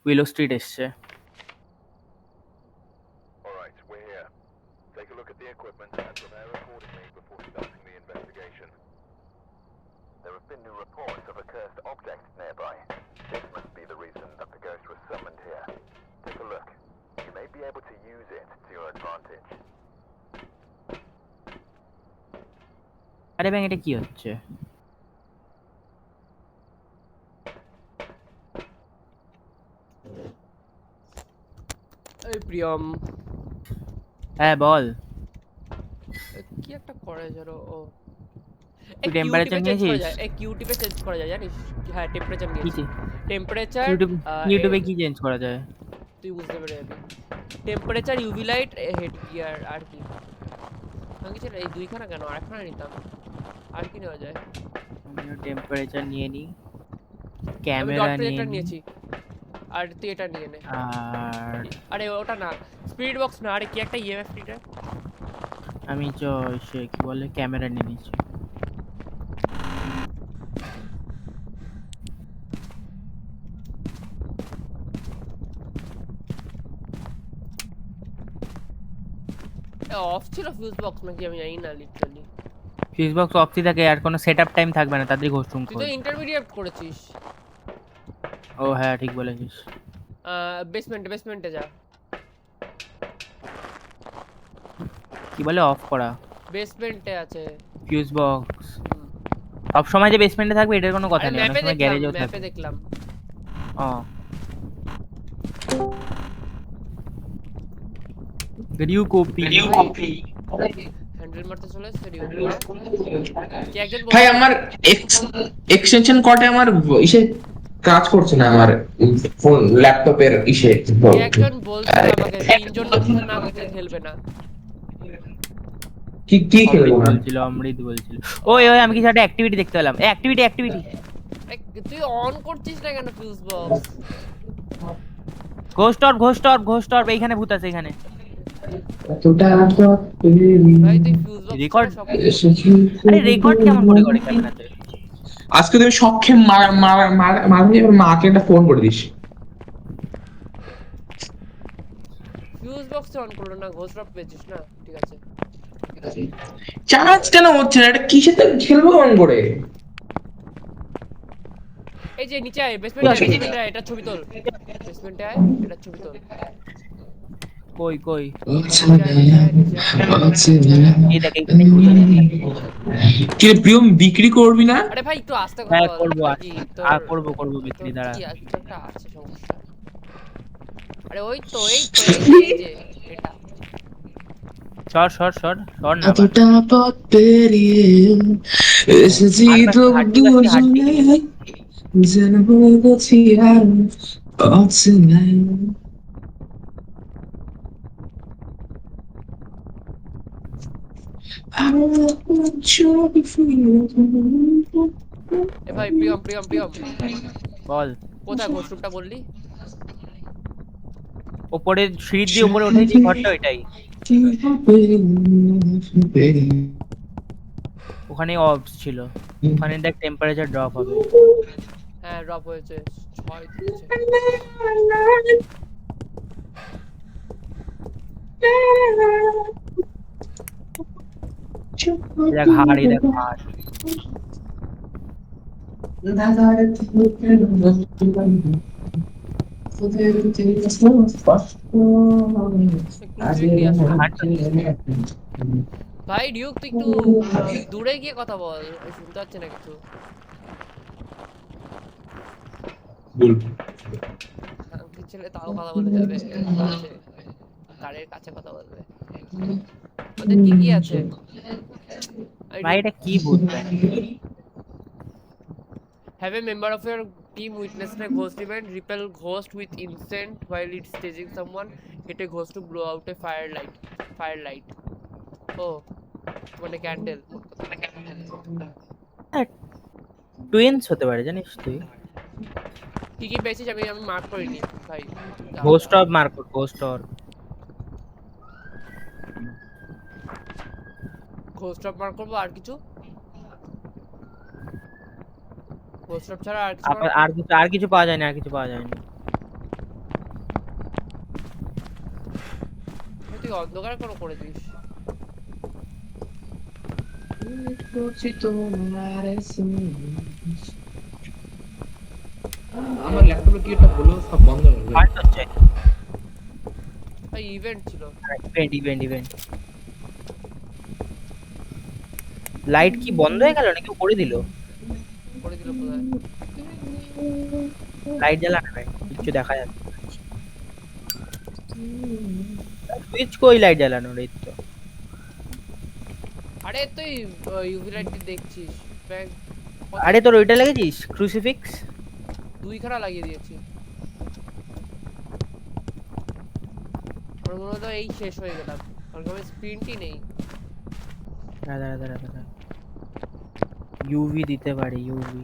উইলো street এসছে। All right, we're here. Take a look at the equipment and prepare accordingly before starting the investigation. There have been new reports of a cursed object nearby. This must be the reason that the ghost was summoned here. Take a look. You may be able to use it to your advantage. আরে ব্যাং, এটা কি হচ্ছে? এই প্রিয়ম হ্যাঁ বল। কি একটা করে জানো ও তুই টেম্পারেচার নিয়েছিস? কিউটিপে চেঞ্জ করা যায় জানিস? হ্যাঁ টেম্পারেচার নিয়েছি। কি টেম্পারেচার ইউটিউবে কি চেঞ্জ করা যায়? তুই বুঝতে পেরে যাবি। Temperature, UV light, head gear আর কি? আমি ছিল এই দুইখানা কেন আরেকখানা নিতাম। আর কি নেওয়া যায়? আমিও টেম্পারেচার নিয়ে নি, আমি ক্যামেরা ডট নিয়ে প্রজেক্টর নি, নিয়েছি। আর তুই এটা নিয়ে নে। আর আরে ওটা না, স্পিড বক্স না, আরে কি একটা ইএমএফ ফিটার। আমি সে কি বলে ক্যামেরা নিয়ে নিচ্ছি। অফ ছিল ফিউজ বক্স নাকি আমি জানি না লিটারালি। ফিউজ বক্স অফই থাকে, আর কোনো সেটআপ টাইম থাকবে না, তাড়াতাড়ি ঘোষরুম তুই খোল। তো ইন্টারমিডিয়েট করেছিস। ও হ্যাঁ ঠিক বলেছিস। বেসমেন্টে যা। কি বলে অফ করা? বেসমেন্টে আছে ফিউজ বক্স সব সময় যে বেসমেন্টে থাকবে এটার কোনো কথা আরে নেই, অনেক ম্যাপে সময় দেখলাম, গ্যারেজেও ম্যাপে থাকবে। দেখলাম। রিউ কপি হ্যান্ডেল মারতে চলে এসেছে রিউ। কি একজন ভাই আমার এক্সটেনশন কর্ডে আমার ইসে কাজ করছে না, আমার ফোন ল্যাপটপের ইসে। কি একজন বলছিল আমাকে তিনজন না খেলবে না। কি কি খেলবো না? অমৃত বলছিল। ওই ওই আমি কিছু একটা অ্যাক্টিভিটি দেখতে পেলাম। অ্যাক্টিভিটি তুই অন করছিস না কেন ফিউজ বক্স? ঘোস্ট অর্ব এইখানে ভূত আছে এখানে। এতটা তো ভাই তুই ফিউজ বক্স রেকর্ড সব আরে রেকর্ড কেমন করে ক্যামেরাতে? আজকে তুমি সক্ষম মাঝে মাকে একটা ফোন করে দিস। ফিউজ বক্স অন করলো না, ঘোষ রব পেয়েছিস না? ঠিক আছে চার্জ কেন হচ্ছে না? এটা কিসেতে খেলবো অন করে? এই যে নিচে আয়, বেসমেন্টে আয়, এটা ছবি তোল। বেসমেন্টে আয়, এটা ছবি তোল। কই এই দেখ এইখানে ভূত আছে। কি রে প্রিয়ম, বিক্রি করবি না? আরে ভাই একটু আস্তে কথা হ্যাঁ বল। করবো, কি করবো বিক্রি তোর দ্বারা। কি কিছু একটা আছে সমস্যা? আরে ওই তো এই যে এটা সর না আবার। এতটা পথ পেরিয়ে এসেছি তো দুজনে, যেন হয়ে গেছি আর অচেনা। এ ভাই প্রিয়ম বল। কোথায় ঘোষ রূপটা বললি? উপরে সিঁড়ি দিয়ে উপরে উঠে যে ঘরটা ওইটাই, ওখানে অফ ছিল। ওখানে দেখ টেম্পারেচার ড্রপ হবে। হ্যাঁ ড্রপ হয়েছে 6 দিচ্ছে। দেখ হাড়। ভাই ডিউক তুই একটু দূরে গিয়ে কথা বল, শুনতে পাচ্ছি না কিছু। ছেলে তাও কথা বলে যাবে, কারের কাছে কথা বলবে। ওদের কি আছে ভাই এটা কি ভূত ভাই? Have a member of your team witnessed a ghost event? Repel ghost with instant while it's staging someone. Hit a ghost to blow out a firelight. Oh, মানে ক্যান্ডেল। টুইনস হতে পারে জানিস তুই? কি পেয়েছিস? আমি মার্ক করিনি ভাই। ঘোস্ট অফ মার্ক করবো আর কিছু? ঘোস্ট অফ ছাড়া আর কিছু আর কিছু পাওয়া যায়নি। তুই অন্ধকার কোনো করে দিস? আমার ল্যাপটপে কি একটা হলো, সব বন্ধ হয়ে গেল। হার্ট হচ্ছে ভাই ইভেন্ট ছিল। ইভেন্ট লাইট কি বন্ধ হয়ে গেল নাকি করে দিল? করে দিল কোথায়? লাইট জ্বালানো ভাই, কিছু দেখা যাচ্ছে সুইচ কই লাইট জ্বালানো রে তো। আরে তুই ইউভি লাইট দেখছিস? ব্যাগ আরে তোর ওইটা লেগেছিস ক্রুসিফিক্স? দুইখানা লাগিয়ে দিয়েছি। আমার মনে হতো এই শেষ হয়ে গেলাম, কারণ আমার স্প্রিন্টই নেই। দাঁড়া ইউভি দিতে পারি ইউভি।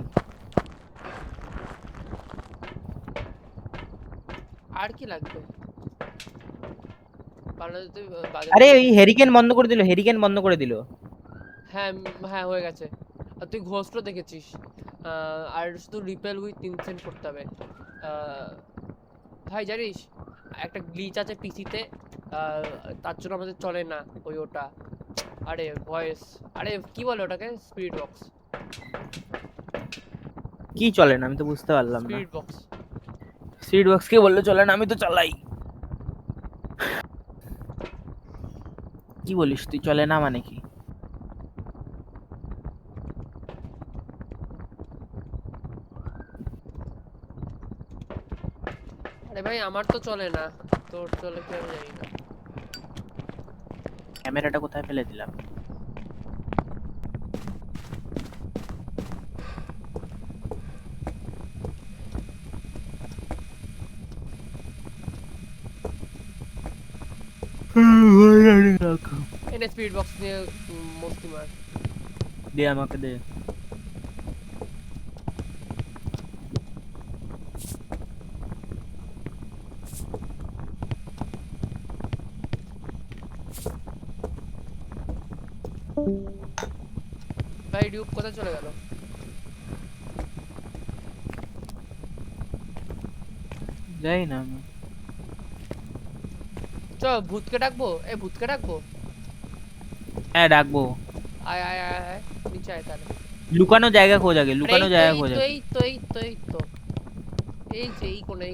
আর কি লাগবে? বাংলাদেশে তুই বাজার। আরে এই হেরিকেন বন্ধ করে দিল। হ্যাঁ হ্যাঁ হয়ে গেছে। আর তুই ঘোস্টও দেখেছিস। আর শুধু রিপেল উইথ ইনসেন্ট করতে হবে। ভাই জানিস একটা গ্লিচ আছে পিসিতে, তার জন্য আমাদের চলে না ওটা। আরে ভয়েস, আরে কি বলে ওটাকে? Spirit box. কি চলে না আমি তো বুঝতে পারলাম না। Spirit box. স্পিড বক্স কে বললো চলে না? আমি তো চালাই। কি বলিস তুই চলে না মানে কি? আরে ভাই আমার তো চলে না, তোর চলে কি আমি জানি না। ক্যামেরাটা কোথায় ফেলে দিলাম? এনে স্পিরিট বক্স নিয়ে মস্তি মার। দে আমাকে দে। ভাই ডিউক কোথায় চলে গেল? যাই না আমি। চ ভূতকে ডাকবো, ভূতকে ডাকবো। হ্যাঁ ডাকবো। আয় আয় আয় আয়, নিচে আয় তাহলে। লুকানো জায়গা খোঁজ আগে, লুকানো জায়গা খোঁজ আগে। এই যে এই কোণে।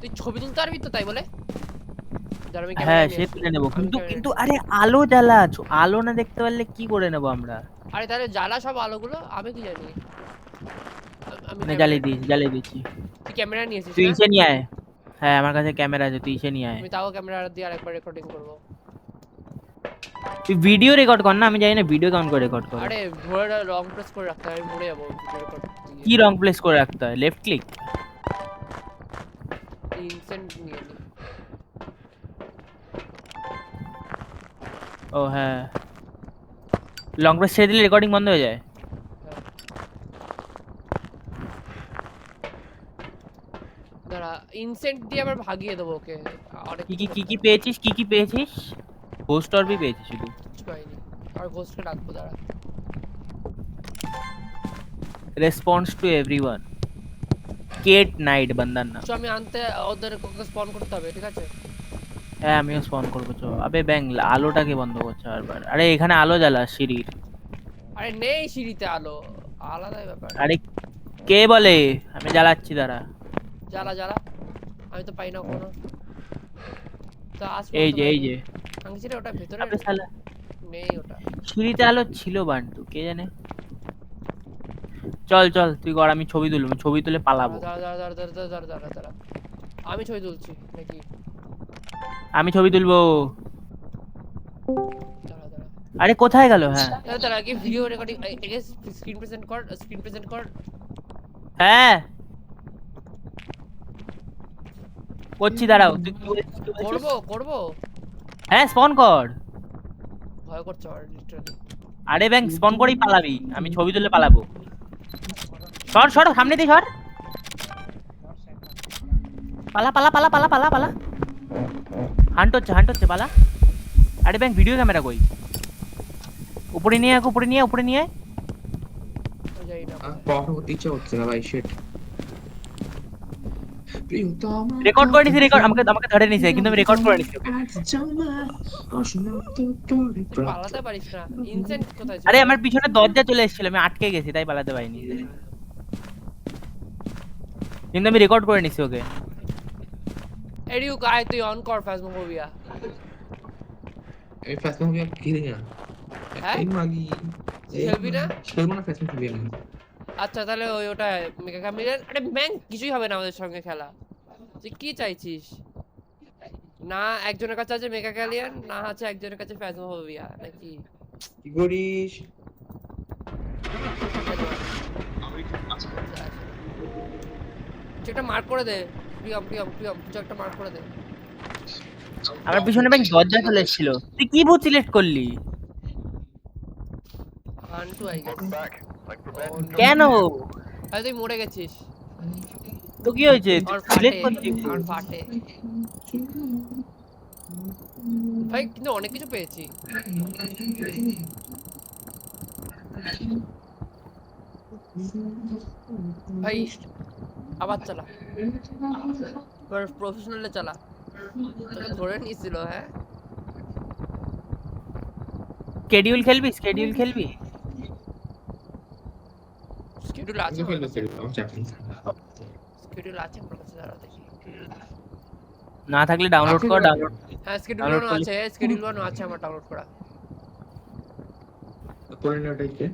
তুই ছবি তুলতে পারবি তো তাই বলে? দাঁড়া আমি ক্যামেরা হ্যাঁ নিয়ে সে আসছি। তুলে নেবো, আমি কিন্তু ক্যামেরা কিন্তু আরে আলো জ্বালা, আলো না দেখতে পারলে কি করে নেবো আমরা? আরে তাহলে জ্বালা সব আলোগুলো, আমি কি জানি। আমি মানে জ্বালিয়ে দিচ্ছি। তুই ক্যামেরা নিয়ে এসেছিস তুই না? ইসে নিয়ে আয়। হ্যাঁ আমার কাছে ক্যামেরা আছে, তুই ইসে নিয়ে আয়। আমি তাও ক্যামেরা দিয়ে আরেকবার রেকর্ডিং করব। তুই ভিডিও রেকর্ড কর না, আমি জানি না ভিডিও কেমন করে রেকর্ড করে। আরে ধরে লং প্রেস করে রাখতে হবে, আমি মরে যাবো ভিডিও রেকর্ড। কি রং প্লেস করে রাখতে হয়? Left click? ইনসেন্ট নিয়ে নি। ও হ্যাঁ, লং প্রেস ছেড়ে দিলে রেকর্ডিং বন্ধ হয়ে যায়। দাঁড়া ইনসেন্ট দিয়ে আবার ভাগিয়ে দেবো ওকে। অনেক কি পেয়েছিস? হোস্ট অরবি পেয়েছিস শুধু? কিছু পাইনি। আর ঘোষকে ডাকবো, দাঁড়া। Response to everyone. Kate Knight বান্দার নাম। আমি আনতে ওদের স্পন করতে হবে, ঠিক আছে? হ্যাঁ আমিও স্পন করবো চো। আবে ব্যাং আলোটাকে বন্ধ করছে বারবার। আরে এখানে আলো জ্বালা সিঁড়ির। আরে নেই সিঁড়িতে আলো, আলাদাই ব্যাপার। আরে কে বলে? আমি জ্বালাচ্ছি দাঁড়া। জ্বালা আমি তো পাই না কোনো। তো এই যে আংশিরে ওটা ভেতরে আবে শালা নেই ওটা। সিঁড়িতে আলো ছিল বান্টু, কে জানে। চল তুই কর, আমি ছবি তুলবো, ছবি তুলে পালাবো। দাঁড়া আমি ছবি তুলছি নাকি? আমি ছবি তুলবো। দাঁড়া আরে কোথায় গেল? হ্যাঁ দাঁড়া কি ভিডিও রেকর্ডিং স্ক্রিন প্রেজেন্ট কর। হ্যাঁ করছি দাঁড়াও। তুই কি বলছিস? করবো। হ্যাঁ স্পন কর। ভয় করছে আমার লিটারালি। আরে ব্যাং স্পন করেই পালাবি, আমি ছবি তুলে পালাবো। সর সামনে দিয়ে সর। পালা। হান্ট হচ্ছে পালা। আরে ব্যাং ভিডিও ক্যামেরা কই? উপরে নিয়ে আয়। যাই না পড়া করতে ইচ্ছা হচ্ছে না ভাই, শিট। রেকর্ড করে নিছি, রেকর্ড আমাকে আমাকে ধরে নিছে কিন্তু আমি রেকর্ড করে নিছি ওকে। তুই পালাতে পারিস না। ইনসেন্ট কোথায় ছিল? আরে আমার পিছনে দরজা চলে এসেছিল, আমি আটকে গেছি তাই পালাতে পারিনি, কিন্তু আমি রেকর্ড করে নিছি ওকে। এডিউ গায় তুই অন কর ফ্যাজমোফোবিয়া। এই ফ্যাশনফোবিয়া খেলি না। হ্যাঁ? এই মাগি খেলবি না? খেলবো না ফ্যাশনফোবিয়া আমি। আচ্ছা তাহলে ওটা মেগা ক্যামিলিয়ন। আরে ম্যাং কিছুই হবে না আমাদের সঙ্গে খেলা। তুই কি চাইছিস? না একজনের কাছে আছে মেগা ক্যালিয়ান, না আছে একজনের কাছে ফ্যাজমোফোবিয়া নাকি? কি করিস? কিছু একটা মার্ক করে দে। প্রিয়ম প্রিয়ম প্রিয়ম কিছু একটা মার্ক করে দে। আমার পিছনে ব্যাংক দরজা চলে এসেছিল, তুই কি ভূত সিলেক্ট করলি? আনটু I guess. Welcome back. Like prevent কেন? আরে তুই মরে গেছিস। তো কি হয়েছে, আর সিলেক্ট ফাটে করছিস? আর ফাটে। ভাই কিন্তু অনেক কিছু পেয়েছি। ভাই আবার চালা, প্রফেশনালে চালা। তোকে ধরে নিয়েছিল হ্যাঁ। স্কেডিউল খেলবি, স্কেডিউল খেলবি? স্কেডিউল আছে আমি আমার খেলতে কাছে। চাই আমার চাপ নেই। স্কেডিউল আছে আমার কাছে, দাঁড়া দেখি। না থাকলে ডাউনলোড কর, ডাউনলোড। হ্যাঁ স্কেডিউল Download ওয়ানও করলি? আছে, স্কেডিউল ওয়ানও আছে আমার ডাউনলোড করা। করে নে ওটাকে।